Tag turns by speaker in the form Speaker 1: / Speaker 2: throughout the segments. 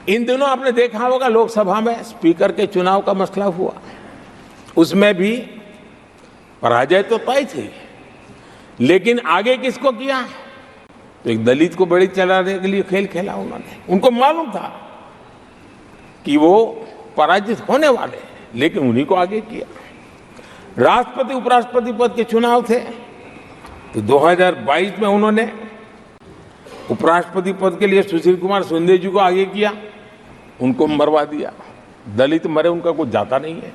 Speaker 1: इन दिनों आपने देखा होगा लोकसभा में स्पीकर के चुनाव का मसला हुआ, उसमें भी पराजय तो तय थी, लेकिन आगे किसको किया? तो एक दलित को बड़ी चलाने के लिए खेल खेला उन्होंने। उनको मालूम था कि वो पराजित होने वाले, लेकिन उन्हीं को आगे किया। राष्ट्रपति उपराष्ट्रपति पद के चुनाव थे तो 2022 में उन्होंने उपराष्ट्रपति पद के लिए सुशील कुमार शिंदे जी को आगे किया, उनको मरवा दिया। दलित मरे, उनका कुछ जाता नहीं है।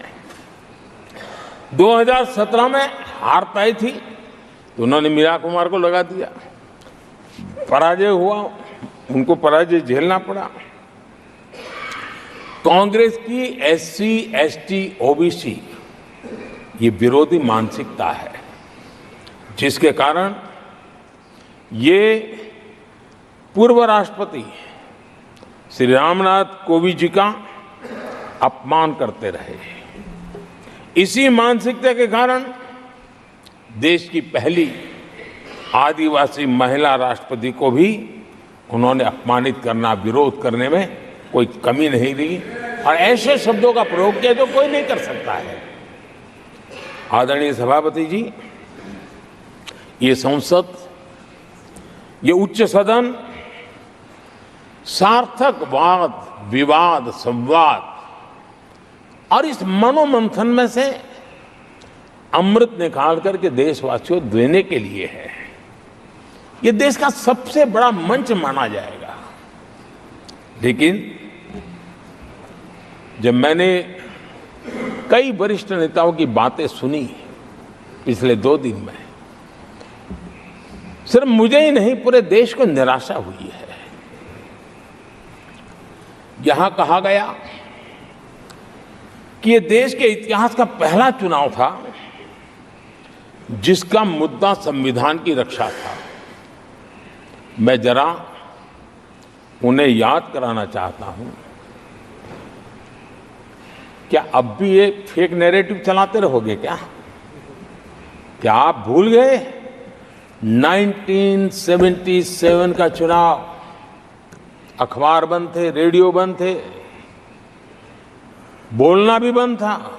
Speaker 1: 2017 में हार तय थी तो उन्होंने मीरा कुमार को लगा दिया, पराजय हुआ, उनको पराजय झेलना पड़ा। कांग्रेस की एससी, एसटी, ओबीसी ये विरोधी मानसिकता है, जिसके कारण ये पूर्व राष्ट्रपति श्री रामनाथ कोविंद जी का अपमान करते रहे। इसी मानसिकता के कारण देश की पहली आदिवासी महिला राष्ट्रपति को भी उन्होंने अपमानित करना, विरोध करने में कोई कमी नहीं रही और ऐसे शब्दों का प्रयोग किया जो कोई नहीं कर सकता है। आदरणीय सभापति जी, ये संसद, ये उच्च सदन सार्थक वाद विवाद संवाद और इस मनोमंथन में से अमृत निकाल करके देशवासियों देने के लिए है। ये देश का सबसे बड़ा मंच माना जाएगा। लेकिन जब मैंने कई वरिष्ठ नेताओं की बातें सुनी पिछले 2 दिन में, सिर्फ मुझे ही नहीं पूरे देश को निराशा हुई है। यहां कहा गया कि ये देश के इतिहास का पहला चुनाव था जिसका मुद्दा संविधान की रक्षा था। मैं जरा उन्हें याद कराना चाहता हूं, क्या अब भी ये फेक नैरेटिव चलाते रहोगे क्या? क्या आप भूल गए 1977 का चुनाव? अखबार बंद थे, रेडियो बंद थे, बोलना भी बंद था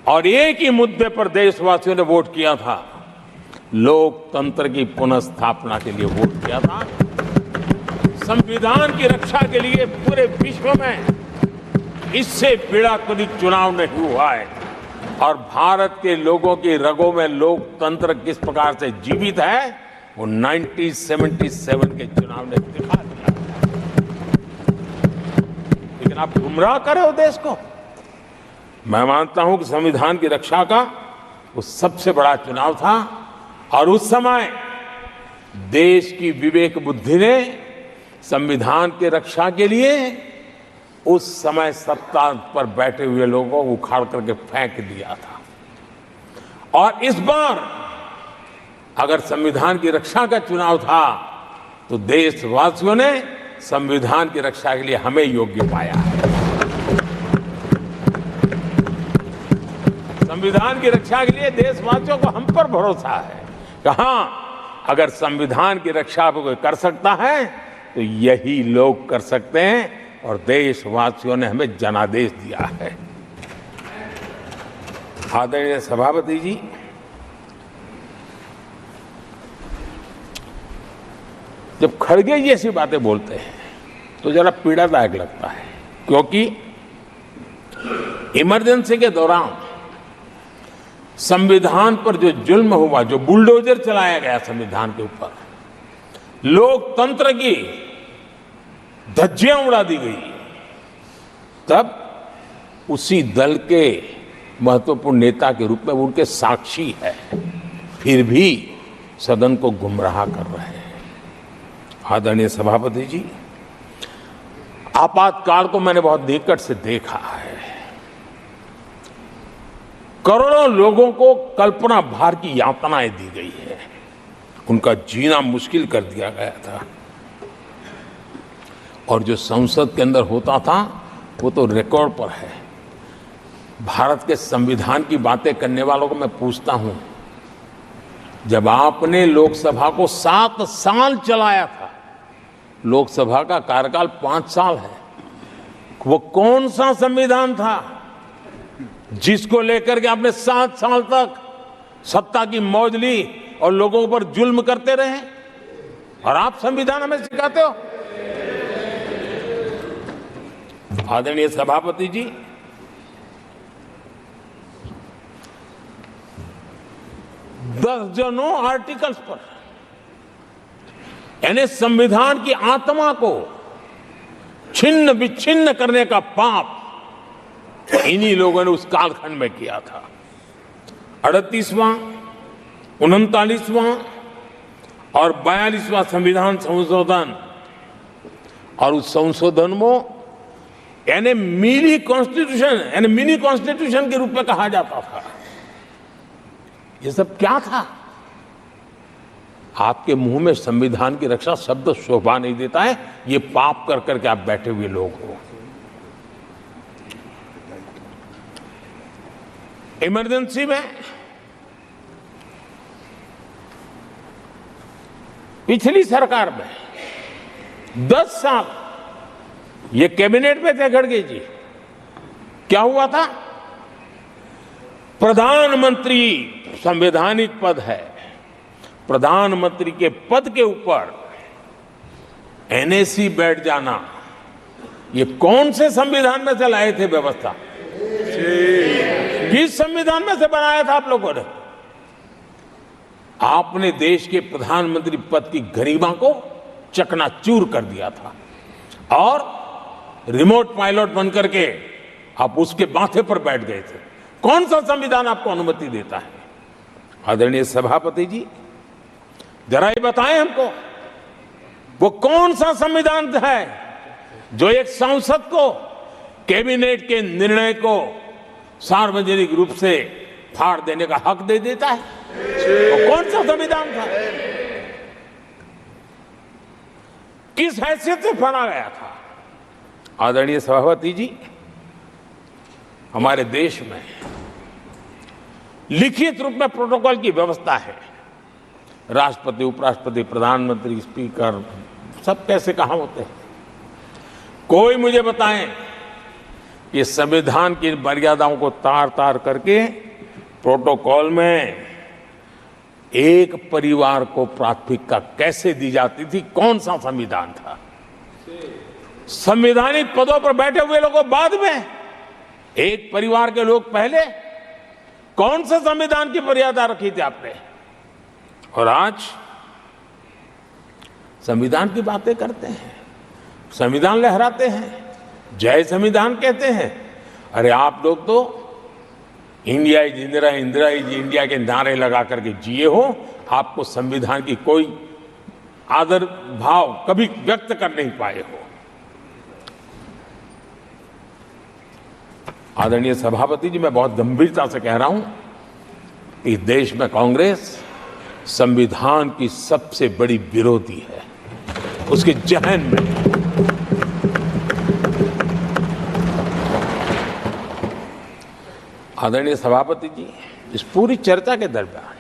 Speaker 1: और एक ही मुद्दे पर देशवासियों ने वोट किया था, लोकतंत्र की पुनर्स्थापना के लिए वोट किया था। संविधान की रक्षा के लिए पूरे विश्व में इससे बड़ा कोई चुनाव नहीं हुआ है और भारत के लोगों की रगों में लोकतंत्र किस प्रकार से जीवित है वो 1977 के चुनाव ने दिखा दिया। लेकिन आप गुमराह कर रहे हो देश को। मैं मानता हूं कि संविधान की रक्षा का वो सबसे बड़ा चुनाव था और उस समय देश की विवेक बुद्धि ने संविधान की रक्षा के लिए उस समय सत्ता पर बैठे हुए लोगों को उखाड़ करके फेंक दिया था। और इस बार अगर संविधान की रक्षा का चुनाव था तो देशवासियों ने संविधान की रक्षा के लिए हमें योग्य पाया है। संविधान की रक्षा के लिए देशवासियों को हम पर भरोसा है। कहां अगर संविधान की रक्षा कोई कर सकता है तो यही लोग कर सकते हैं और देशवासियों ने हमें जनादेश दिया है। आदरणीय सभापति जी, जब खड़गे जैसी बातें बोलते हैं तो जरा पीड़ादायक लगता है, क्योंकि इमरजेंसी के दौरान संविधान पर जो जुल्म हुआ, जो बुलडोजर चलाया गया संविधान के ऊपर, लोकतंत्र की धज्जियां उड़ा दी गई, तब उसी दल के महत्वपूर्ण नेता के रूप में उनके साक्षी है, फिर भी सदन को गुमराह कर रहे हैं। आदरणीय सभापति जी, आपातकाल को मैंने बहुत निकट से देखा है। करोड़ों लोगों को कल्पना भार की यातनाएं दी गई है, उनका जीना मुश्किल कर दिया गया था और जो संसद के अंदर होता था वो तो रिकॉर्ड पर है। भारत के संविधान की बातें करने वालों को मैं पूछता हूं, जब आपने लोकसभा को 7 साल चलाया था, लोकसभा का कार्यकाल 5 साल है। वो कौन सा संविधान था जिसको लेकर के आपने 7 साल तक सत्ता की मौज ली और लोगों पर जुल्म करते रहे? और आप संविधान हमें सिखाते हो? आदरणीय सभापति जी, दर्जनों आर्टिकल्स पर, यानी संविधान की आत्मा को छिन्न विच्छिन्न करने का पाप इन्हीं लोगों ने उस कालखंड में किया था। 38वां, 39वां और 42वां संविधान संशोधन, और उस संशोधन में यानी मिनी कॉन्स्टिट्यूशन, यानी मिनी कॉन्स्टिट्यूशन के रूप में कहा जाता था। ये सब क्या था? आपके मुंह में संविधान की रक्षा शब्द शोभा नहीं देता है। ये पाप कर करके आप बैठे हुए लोग हो। इमरजेंसी में पिछली सरकार में 10 साल ये कैबिनेट में थे खड़गे जी। क्या हुआ था? प्रधानमंत्री संवैधानिक पद है, प्रधानमंत्री के पद के ऊपर एनएसी बैठ जाना, ये कौन से संविधान में से लाए थे व्यवस्था? किस संविधान में से बनाया था आप लोगों ने? आपने देश के प्रधानमंत्री पद की गरिमा को चकनाचूर कर दिया था और रिमोट पायलट बनकर के आप उसके माथे पर बैठ गए थे। कौन सा संविधान आपको अनुमति देता है? आदरणीय सभापति जी, जरा ये बताएं हमको, वो कौन सा संविधान है जो एक सांसद को कैबिनेट के निर्णय को सार्वजनिक रूप से फाड़ देने का हक दे देता है? वो कौन सा संविधान था? किस हैसियत से फाड़ा गया था? आदरणीय सभापति जी, हमारे देश में लिखित रूप में प्रोटोकॉल की व्यवस्था है। राष्ट्रपति, उपराष्ट्रपति, प्रधानमंत्री, स्पीकर सब कैसे कहां होते हैं? कोई मुझे बताएं कि संविधान की मर्यादाओं को तार तार करके प्रोटोकॉल में एक परिवार को प्राथमिकता कैसे दी जाती थी? कौन सा संविधान था? संवैधानिक पदों पर बैठे हुए लोगों बाद में, एक परिवार के लोग पहले। कौन सा संविधान की मर्यादा रखी थी आपने? और आज संविधान की बातें करते हैं, संविधान लहराते हैं, जय संविधान कहते हैं। अरे आप लोग तो India is Indira, Indira is India के नारे लगा करके जिए हो। आपको संविधान की कोई आदर भाव कभी व्यक्त कर नहीं पाए हो। आदरणीय सभापति जी, मैं बहुत गंभीरता से कह रहा हूं कि देश में कांग्रेस संविधान की सबसे बड़ी विरोधी है। उसके जहन में आदरणीय सभापति जी, इस पूरी चर्चा के दरमियान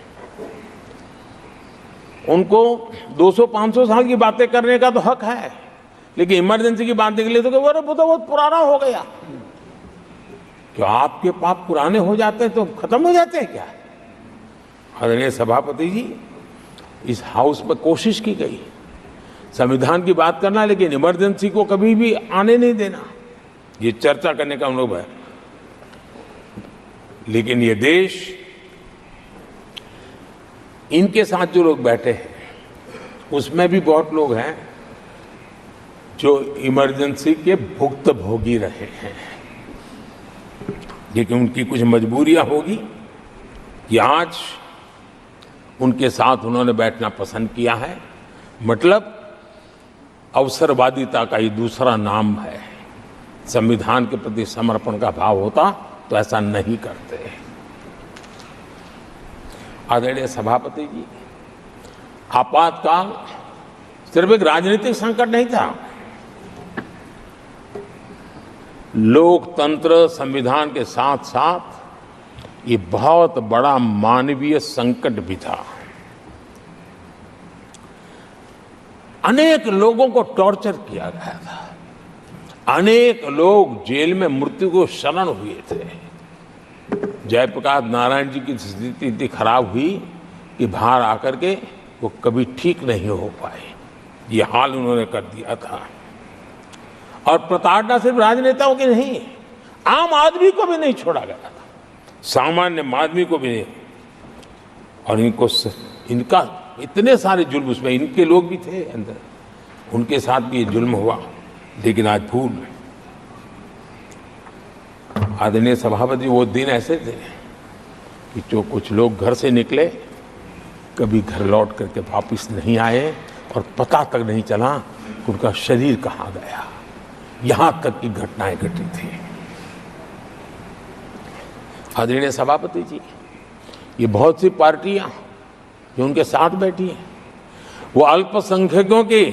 Speaker 1: उनको 200-500 साल की बातें करने का तो हक है, लेकिन इमरजेंसी की बात के लिए तो वो तो बहुत पुराना हो गया। क्या आपके पाप पुराने हो जाते हैं तो खत्म हो जाते हैं क्या? आदरणीय सभापति जी, इस हाउस में कोशिश की गई संविधान की बात करना, लेकिन इमरजेंसी को कभी भी आने नहीं देना। ये चर्चा करने का अनुभव है, लेकिन ये देश, इनके साथ जो लोग बैठे हैं उसमें भी बहुत लोग हैं जो इमरजेंसी के भुक्तभोगी रहे हैं, लेकिन उनकी कुछ मजबूरियां होगी कि आज उनके साथ उन्होंने बैठना पसंद किया है। मतलब अवसरवादिता का ये दूसरा नाम है। संविधान के प्रति समर्पण का भाव होता तो ऐसा नहीं करते। आदरणीय सभापति जी, आपातकाल सिर्फ एक राजनीतिक संकट नहीं था, लोकतंत्र संविधान के साथ साथ ये बहुत बड़ा मानवीय संकट भी था। अनेक लोगों को टॉर्चर किया गया था, अनेक लोग जेल में मृत्यु को शरण हुए थे। जयप्रकाश नारायण जी की स्थिति इतनी खराब हुई कि बाहर आकर के वो कभी ठीक नहीं हो पाए। ये हाल उन्होंने कर दिया था। और प्रताड़ना सिर्फ राजनेताओं की नहीं, आम आदमी को भी नहीं छोड़ा गया था, सामान्य आदमी को भी नहीं। और इनका इतने सारे जुल्म, उसमें इनके लोग भी थे अंदर, उनके साथ भी ये जुल्म हुआ। लेकिन आज भूल, आदरणीय सभापति, वो दिन ऐसे थे कि जो कुछ लोग घर से निकले कभी घर लौट करके वापस नहीं आए और पता तक नहीं चला कि उनका शरीर कहाँ गया। यहां तक की घटनाएं घटी थी। आदरणीय सभापति जी, ये बहुत सी पार्टियां जो उनके साथ बैठी हैं, वो अल्पसंख्यकों की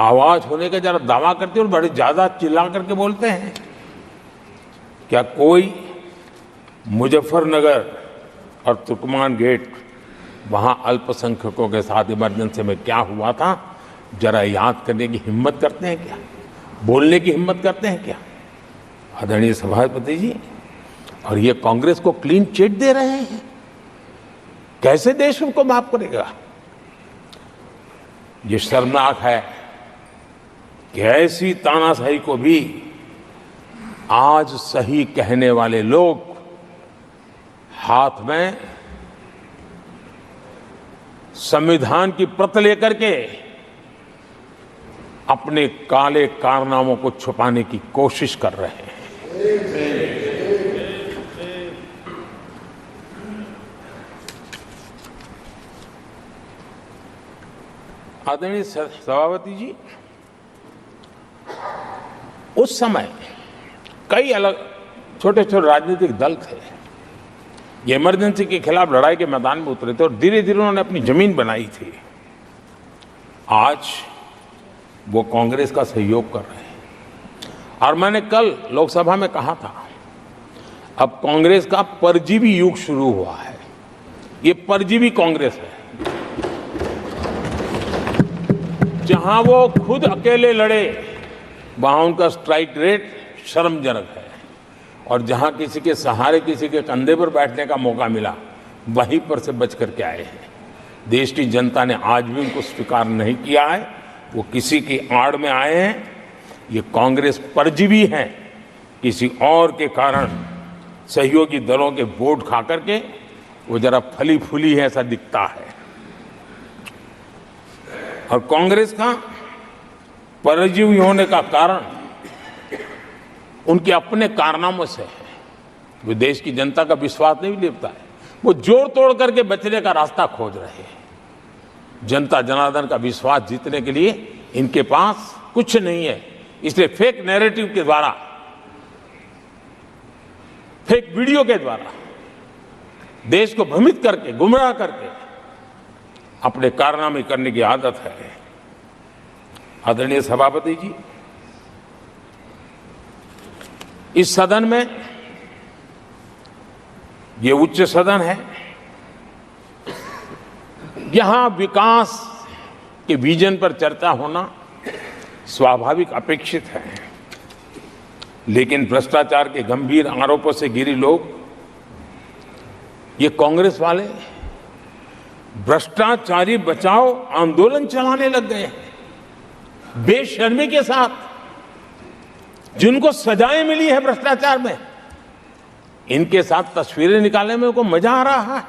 Speaker 1: आवाज होने का जरा दावा करते हैं और बड़े ज्यादा चिल्ला करके बोलते हैं। क्या कोई मुजफ्फरनगर और तुर्कमान गेट, वहां अल्पसंख्यकों के साथ इमरजेंसी में क्या हुआ था, जरा याद करने की हिम्मत करते हैं क्या? बोलने की हिम्मत करते हैं क्या? आदरणीय सभापति जी, और ये कांग्रेस को क्लीन चिट दे रहे हैं। कैसे देश उनको माफ करेगा? ये शर्मनाक है कि ऐसी तानाशाही को भी आज सही कहने वाले लोग हाथ में संविधान की प्रत लेकर के अपने काले कारनामों को छुपाने की कोशिश कर रहे हैं। आदरणीय सभापति जी, उस समय कई अलग छोटे छोटे राजनीतिक दल थे, ये इमरजेंसी के खिलाफ लड़ाई के मैदान में उतरे थे और धीरे धीरे उन्होंने अपनी जमीन बनाई थी। आज वो कांग्रेस का सहयोग कर रहे हैं। और मैंने कल लोकसभा में कहा था, अब कांग्रेस का परजीवी युग शुरू हुआ है। ये परजीवी कांग्रेस है, जहां वो खुद अकेले लड़े वहां उनका स्ट्राइक रेट शर्मजनक है, और जहां किसी के सहारे, किसी के कंधे पर बैठने का मौका मिला, वहीं पर से बच करके आए हैं। देश की जनता ने आज भी उनको स्वीकार नहीं किया है, वो किसी की आड़ में आए हैं। ये कांग्रेस परजीवी है, किसी और के कारण सहयोगी दलों के वोट खा करके वो जरा फली फूली है, ऐसा दिखता है। और कांग्रेस का परजीवी होने का कारण उनके अपने कारनामों से है। वो देश की जनता का विश्वास नहीं लेता है, वो जोड़ तोड़ करके बचने का रास्ता खोज रहे हैं। जनता जनार्दन का विश्वास जीतने के लिए इनके पास कुछ नहीं है, इसलिए फेक नैरेटिव के द्वारा, फेक वीडियो के द्वारा देश को भ्रमित करके, गुमराह करके अपने कारनामे करने की आदत है। आदरणीय सभापति जी, इस सदन में, ये उच्च सदन है, यहां विकास के विजन पर चर्चा होना स्वाभाविक, अपेक्षित है। लेकिन भ्रष्टाचार के गंभीर आरोपों से घिरे लोग, ये कांग्रेस वाले भ्रष्टाचारी बचाओ आंदोलन चलाने लग गए हैं बेशर्मी के साथ। जिनको सजाएं मिली है भ्रष्टाचार में, इनके साथ तस्वीरें निकालने में उनको मजा आ रहा है।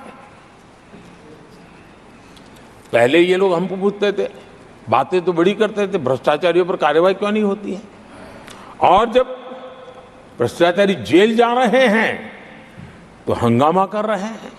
Speaker 1: पहले ये लोग हमको पूछते थे, बातें तो बड़ी करते थे, भ्रष्टाचारियों पर कार्रवाई क्यों नहीं होती है? और जब भ्रष्टाचारी जेल जा रहे हैं तो हंगामा कर रहे हैं।